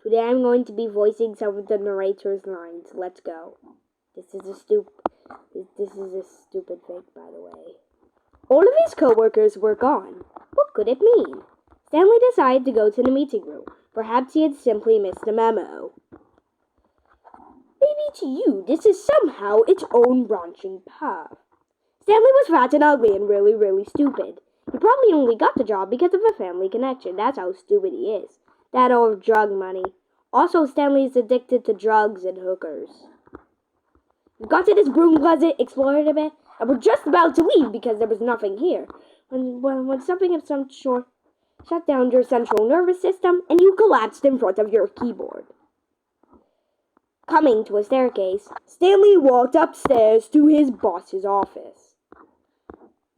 Today I'm going to be voicing some of the narrator's lines. Let's go. This is a stupid fake, by the way. All of his co-workers were gone. What could it mean? Stanley decided to go to the meeting room. Perhaps he had simply missed a memo. Maybe to you, this is somehow its own branching path. Stanley was fat and ugly and really, really stupid. He probably only got the job because of a family connection. That's how stupid he is. That or drug money. Also, Stanley's addicted to drugs and hookers. We got to this broom closet, explored a bit, and we're just about to leave because there was nothing here. When something of some sort shut down your central nervous system and you collapsed in front of your keyboard. Coming to a staircase, Stanley walked upstairs to his boss's office.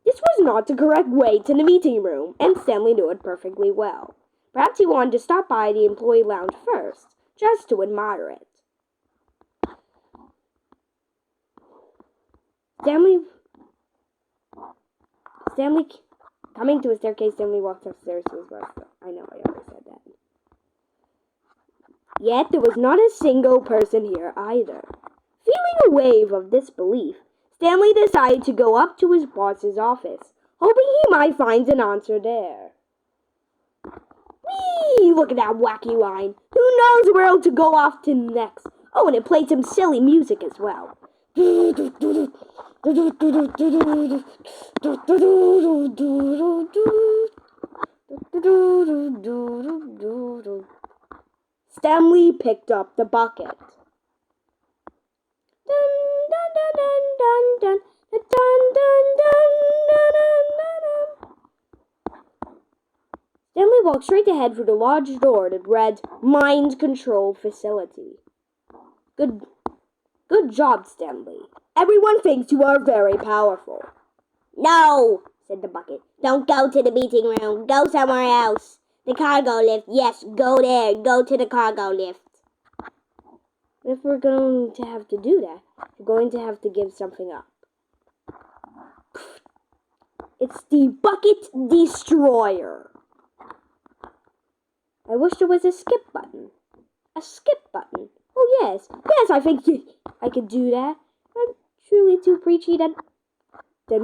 This was not the correct way to the meeting room, and Stanley knew it perfectly well. Perhaps he wanted to stop by the employee lounge first, just to admire it. Stanley, coming to a staircase, Stanley walked upstairs to his boss. I know, I already said that. Yet there was not a single person here either. Feeling a wave of disbelief, Stanley decided to go up to his boss's office, hoping he might find an answer there. Whee! Look at that wacky line. Who knows where to go off to next? Oh, and it played some silly music as well. Stanley picked up the bucket. Stanley walked straight ahead through the large door that read, Mind Control Facility. Good job, Stanley. Everyone thinks you are very powerful. No, said the bucket. Don't go to the meeting room. Go somewhere else. The cargo lift. Yes, go there. Go to the cargo lift. If we're going to have to do that, we're going to have to give something up. It's the Bucket Destroyer. I wish there was a skip button. A skip button. Oh, yes. Yes, I think I could do that. I'm truly too preachy then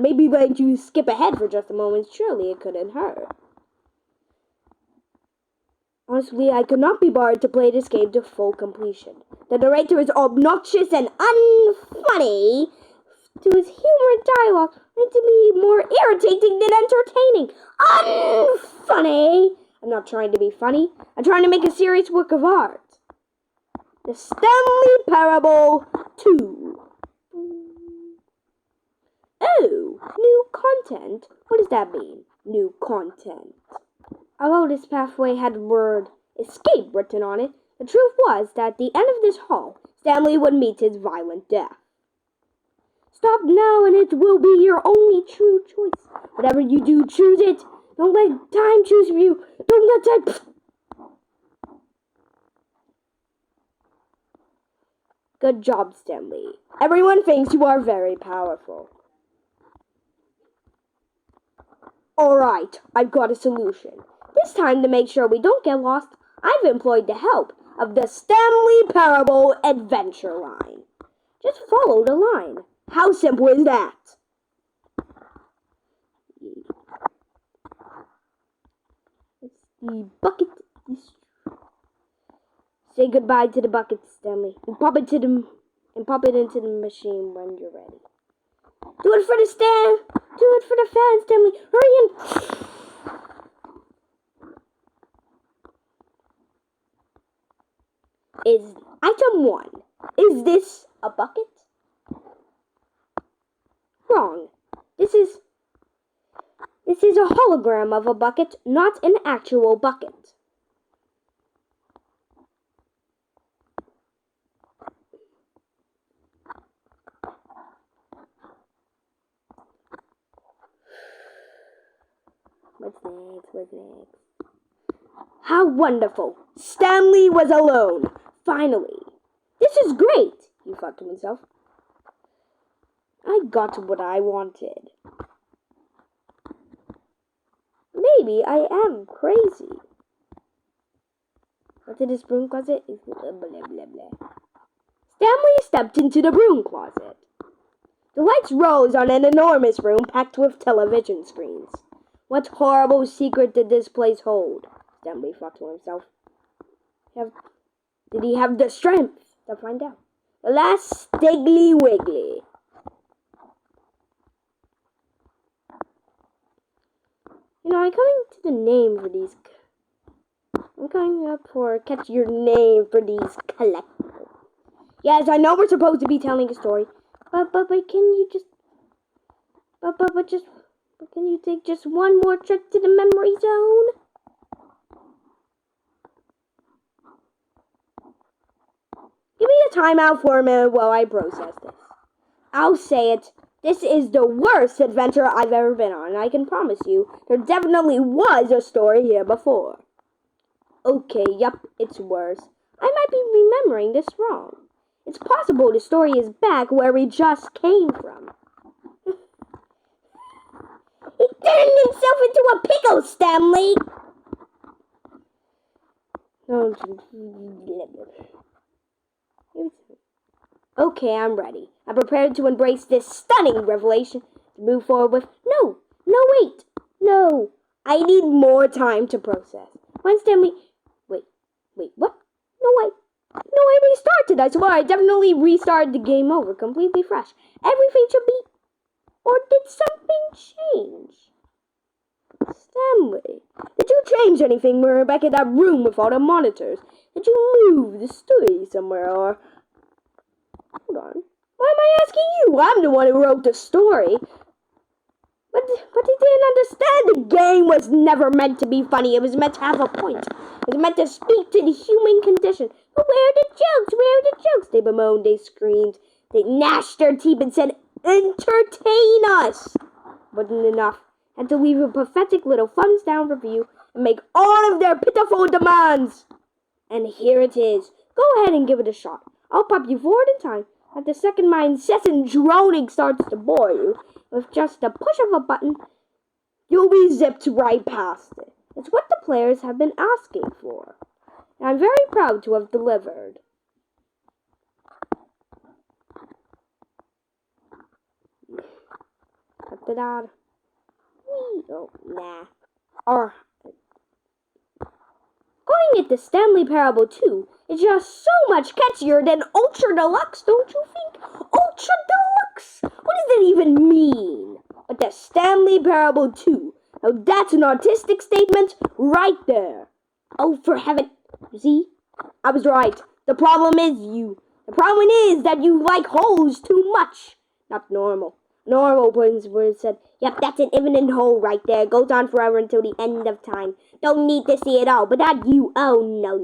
maybe when you skip ahead for just a moment, surely it couldn't hurt. Honestly, I could not be bothered to play this game to full completion. The narrator is obnoxious and unfunny. To his humor and dialogue, meant to be more irritating than entertaining. Unfunny! I'm not trying to be funny. I'm trying to make a serious work of art. The Stanley Parable 2. Oh, new content? What does that mean, new content? Although this pathway had the word escape written on it, the truth was that at the end of this hall, Stanley would meet his violent death. Stop now and it will be your only true choice. Whatever you do, choose it. Don't let time choose for you. Don't let time... Good job, Stanley. Everyone thinks you are very powerful. Alright, I've got a solution. This time, to make sure we don't get lost, I've employed the help of the Stanley Parable Adventure line. Just follow the line. How simple is that? It's the bucket. Say goodbye to the bucket, Stanley, and pop it into the machine when you're ready. Do it for the fan, Stanley. Hurry in. Is item 1. Is this a bucket? Wrong. This is a hologram of a bucket, not an actual bucket. What's next? How wonderful! Stanley was alone. Finally. This is great, he thought to himself. I got what I wanted. Maybe I am crazy. What's in this broom closet? Blah, blah, blah, blah. Stanley stepped into the broom closet. The lights rose on an enormous room packed with television screens. What horrible secret did this place hold? Stanley thought to himself. Did he have the strength to find out? The last Stiggly Wiggly. You know, I'm coming to the name for these. I'm coming up for catch your name for these collectibles. Yes, I know we're supposed to be telling a story, but can you just, but can you take just one more trip to the memory zone? Give me a timeout for a minute while I process this. I'll say it. This is the worst adventure I've ever been on, and I can promise you, there definitely was a story here before. Okay, yup, it's worse. I might be remembering this wrong. It's possible the story is back where we just came from. He turned himself into a pickle, Stanley! Okay, I'm ready. I'm prepared to embrace this stunning revelation. To move forward with... No, wait. No, I need more time to process. When Stanley... Wait, what? No, I restarted. I swear I definitely restarted the game over, completely fresh. Everything should be... Or did something change? Stanley, did you change anything when we were back in that room with all the monitors? Did you move the story somewhere, or... Hold on. Why am I asking you? I'm the one who wrote the story. But he didn't understand. The game was never meant to be funny. It was meant to have a point. It was meant to speak to the human condition. But where are the jokes? Where are the jokes? They bemoaned, they screamed, they gnashed their teeth and said, entertain us. Wasn't enough. Had to leave a pathetic little thumbs down review and make all of their pitiful demands. And here it is. Go ahead and give it a shot. I'll pop you forward in time. At the second my incessant droning starts to bore you, with just a push of a button, you'll be zipped right past it. It's what the players have been asking for. And I'm very proud to have delivered. Oh, nah. Or... Calling it the Stanley Parable 2 is just so much catchier than Ultra Deluxe, don't you think? Ultra Deluxe? What does that even mean? But the Stanley Parable 2. Now that's an artistic statement right there. Oh, for heaven. See? I was right. The problem is you. The problem is that you like holes too much. Not normal. Normal words said, yep, that's an infinite hole right there. Goes on forever until the end of time. Don't need to see it all, but not you. Oh, no.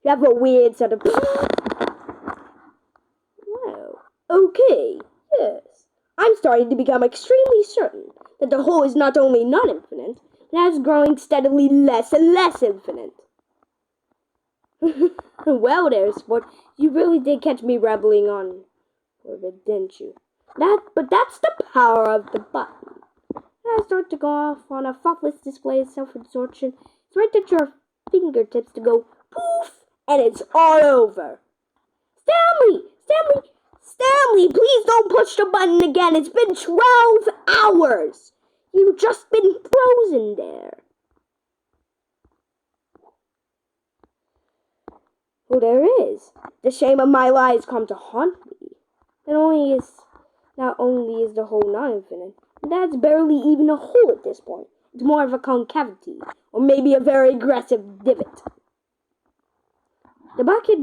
You have a weird sort of... Wow. Okay, yes. I'm starting to become extremely certain that the hole is not only non-infinite, but is growing steadily less and less infinite. Well there, sport. You really did catch me rambling on for a bit, didn't you? But that's the power of the button. And I start to go off on a thoughtless display of self-absorption. It's right at your fingertips to go poof, and it's all over. Stanley, please don't push the button again. It's been 12 hours. You've just been frozen there. Oh, there is. The shame of my lies come to haunt me. Not only is the hole non-infinite, that's barely even a hole at this point. It's more of a concavity, or maybe a very aggressive divot. The bucket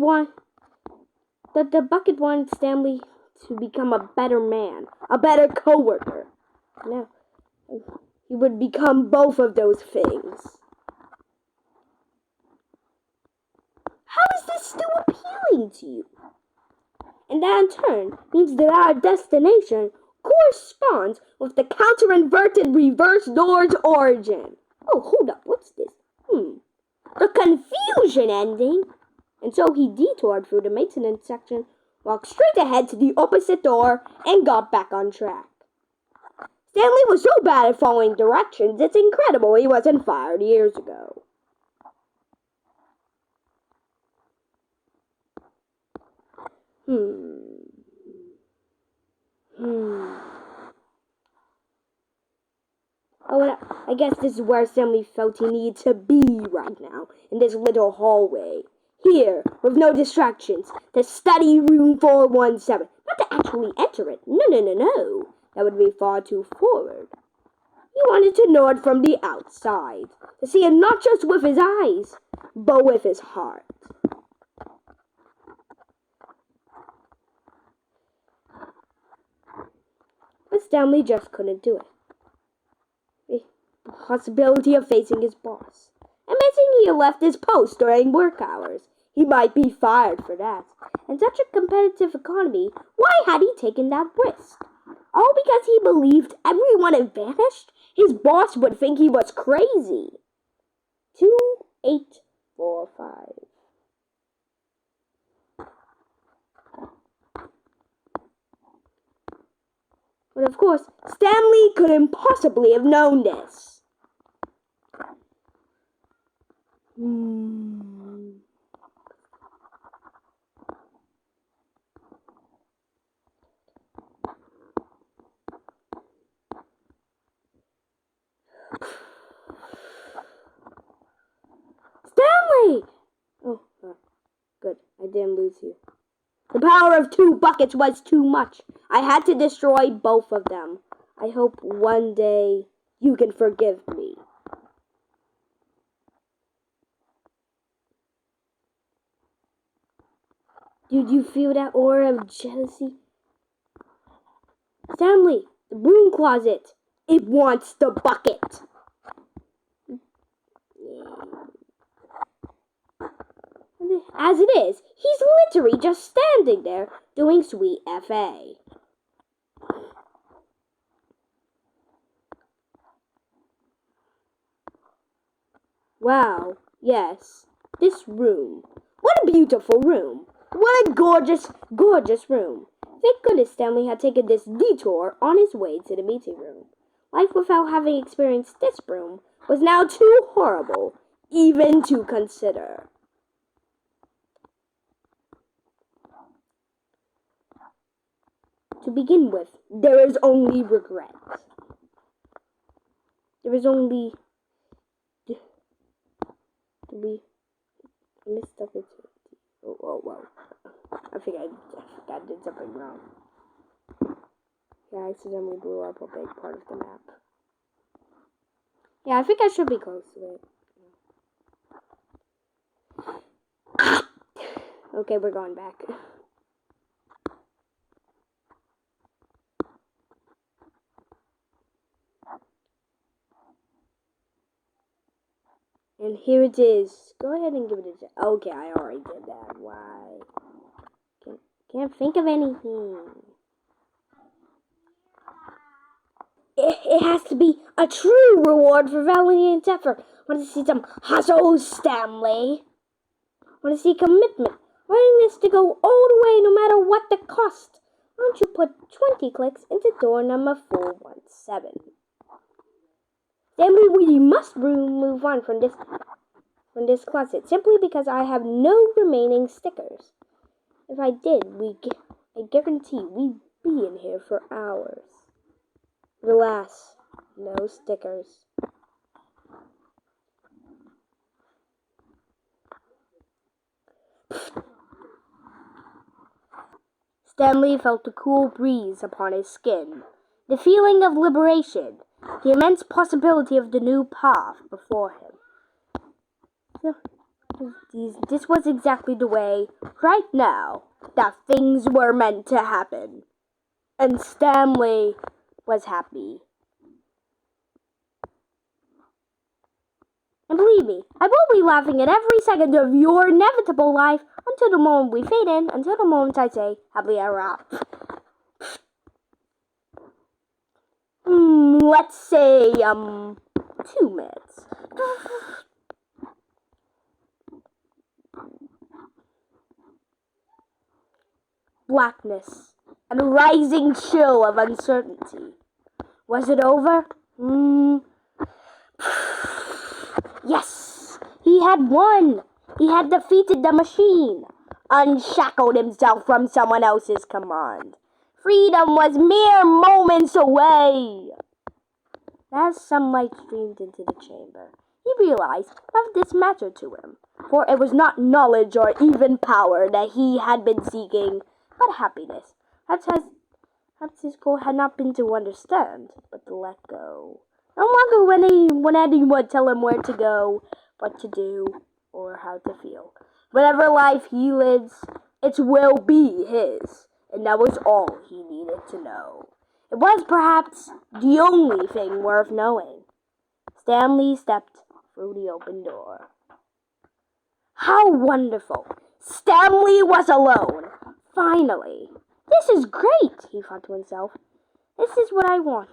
wants Stanley to become a better man, a better co-worker. Now, he would become both of those things. How is this still appealing to you? And that in turn means that our destination corresponds with the counter-inverted reverse door's origin. Oh, hold up, what's this? The confusion ending. And so he detoured through the maintenance section, walked straight ahead to the opposite door, and got back on track. Stanley was so bad at following directions, it's incredible he wasn't fired years ago. Oh, I guess this is where Stanley felt he needed to be right now, in this little hallway. Here, with no distractions, to study room 417. Not to actually enter it. No. That would be far too forward. He wanted to know it from the outside, to see it not just with his eyes, but with his heart. But Stanley just couldn't do it. The possibility of facing his boss. Admitting he left his post during work hours. He might be fired for that. In such a competitive economy, why had he taken that risk? All because he believed everyone had vanished? His boss would think he was crazy. 2845. But of course, Stanley couldn't possibly have known this. Stanley! Oh, good. I didn't lose you. The power of 2 buckets was too much. I had to destroy both of them. I hope one day you can forgive me. Did you feel that aura of jealousy? Stanley, the broom closet. It wants the bucket. As it is, he's literally just standing there doing sweet FA. Wow, yes, this room. What a beautiful room. What a gorgeous, gorgeous room. Thank goodness Stanley had taken this detour on his way to the meeting room. Life without having experienced this room was now too horrible, even to consider. To begin with, there is only regret. There is only... I missed up it. Oh. I think I did something wrong. Yeah, I accidentally blew up a big part of the map. Yeah, I think I should be close to it. Okay, we're going back. And here it is. Go ahead and give it a check. Okay, I already did that. Why? Can't think of anything. It has to be a true reward for valiant effort. Want to see some hustle, Stanley? Want to see commitment? Willingness to go all the way no matter what the cost. Why don't you put 20 clicks into door number 417? Stanley, we must move on from this closet, simply because I have no remaining stickers. If I did, I guarantee we'd be in here for hours. But alas, no stickers. Stanley felt the cool breeze upon his skin, the feeling of liberation, the immense possibility of the new path before him. This was exactly the way, right now, that things were meant to happen. And Stanley was happy. And believe me, I will be laughing at every second of your inevitable life until the moment we fade in, until the moment I say, happily ever after. Let's say, 2 minutes. Blackness and a rising chill of uncertainty. Was it over? Yes! He had won! He had defeated the machine! unshackled himself from someone else's command. Freedom was mere moments away. As sunlight streamed into the chamber, he realized that this mattered to him, for it was not knowledge or even power that he had been seeking, but happiness. Perhaps his goal had not been to understand, but to let go. No longer when anyone would tell him where to go, what to do, or how to feel. Whatever life he lives, it will be his, and that was all he needed to know. It was perhaps the only thing worth knowing. Stanley stepped through the open door. How wonderful! Stanley was alone! Finally! This is great, he thought to himself. This is what I want.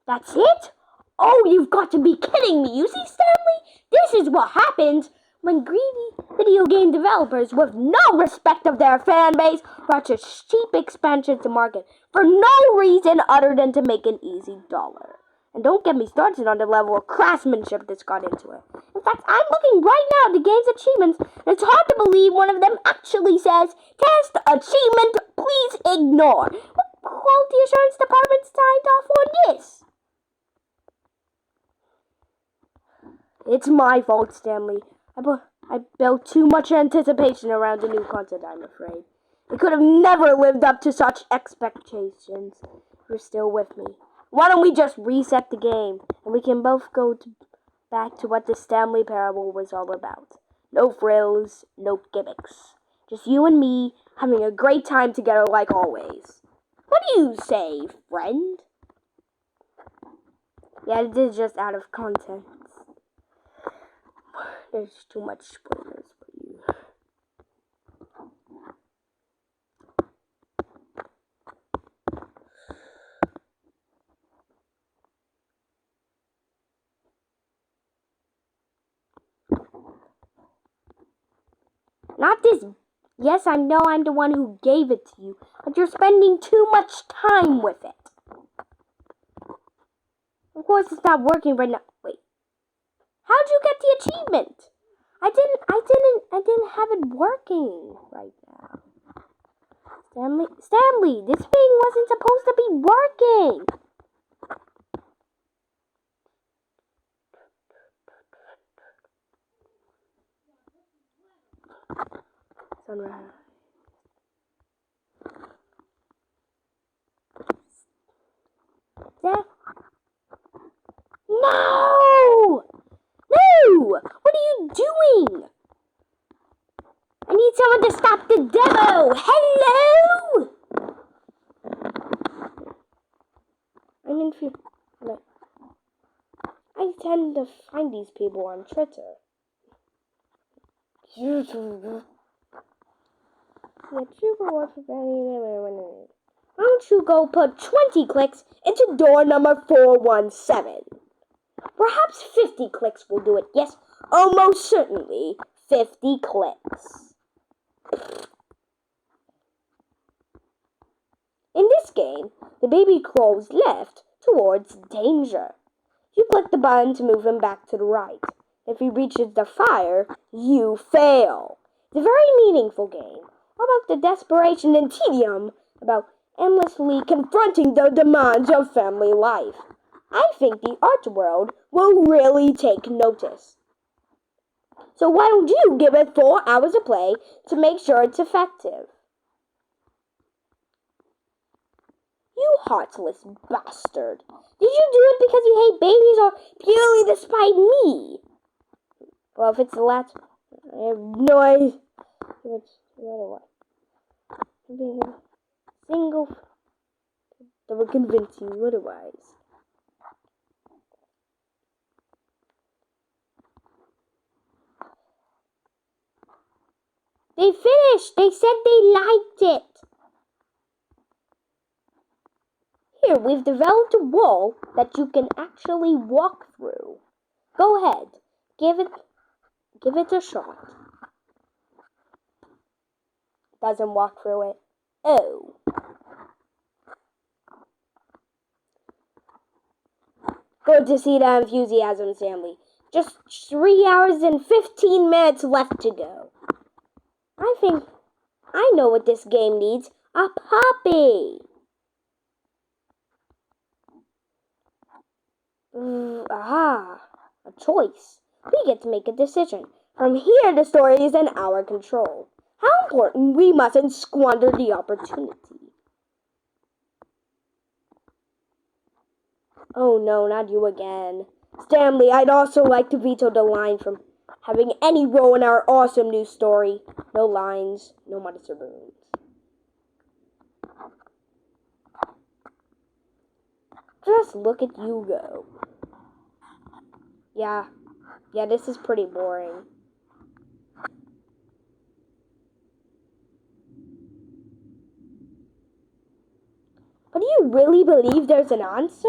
That's it? Oh, you've got to be kidding me. You see, Stanley? This is what happens when greedy video game developers with no respect of their fan base rush a cheap expansion to market for no reason other than to make an easy dollar. And don't get me started on the level of craftsmanship that's got into it. In fact, I'm looking right now at the game's achievements, and it's hard to believe one of them actually says, "Test achievement, please ignore." What quality assurance department signed off on this? It's my fault, Stanley. I built too much anticipation around the new content, I'm afraid. It could have never lived up to such expectations. You're still with me. Why don't we just reset the game, and we can both go back to what the Stanley Parable was all about. No frills, no gimmicks. Just you and me having a great time together like always. What do you say, friend? Yeah, this is just out of context. There's too much spoilers for you. Not this. Yes, I know I'm the one who gave it to you, but you're spending too much time with it. Of course, it's not working right now. Wait. How'd you get the achievement? I didn't have it working right now. Stanley, this thing wasn't supposed to be working. Sunrise. No! No! What are you doing? I need someone to stop the demo! Hello! I'm in fear. I tend to find these people on Twitter. Why don't you go put 20 clicks into door number 417? Perhaps 50 clicks will do it. Yes, almost certainly 50 clicks. In this game, the baby crawls left towards danger. You click the button to move him back to the right. If he reaches the fire, you fail. It's a very meaningful game. How about the desperation and tedium about endlessly confronting the demands of family life? I think the art world will really take notice. So why don't you give it 4 hours of play to make sure it's effective? You heartless bastard. Did you do it because you hate babies or purely to spite me? Well, if it's the last, I have no idea. What? Being a single that will convince you otherwise. They finished. They said they liked it. Here, we've developed a wall that you can actually walk through. Go ahead. Give it a shot. Doesn't walk through it. Oh. Good to see that enthusiasm, Stanley. Just 3 hours and 15 minutes left to go. I think I know what this game needs. A puppy. A choice. We get to make a decision. From here, the story is in our control. How important, we mustn't squander the opportunity. Oh no, not you again. Stanley, I'd also like to veto the line from having any role in our awesome new story. No lines, no monster balloons. Just look at you go. Yeah, this is pretty boring. But do you really believe there's an answer?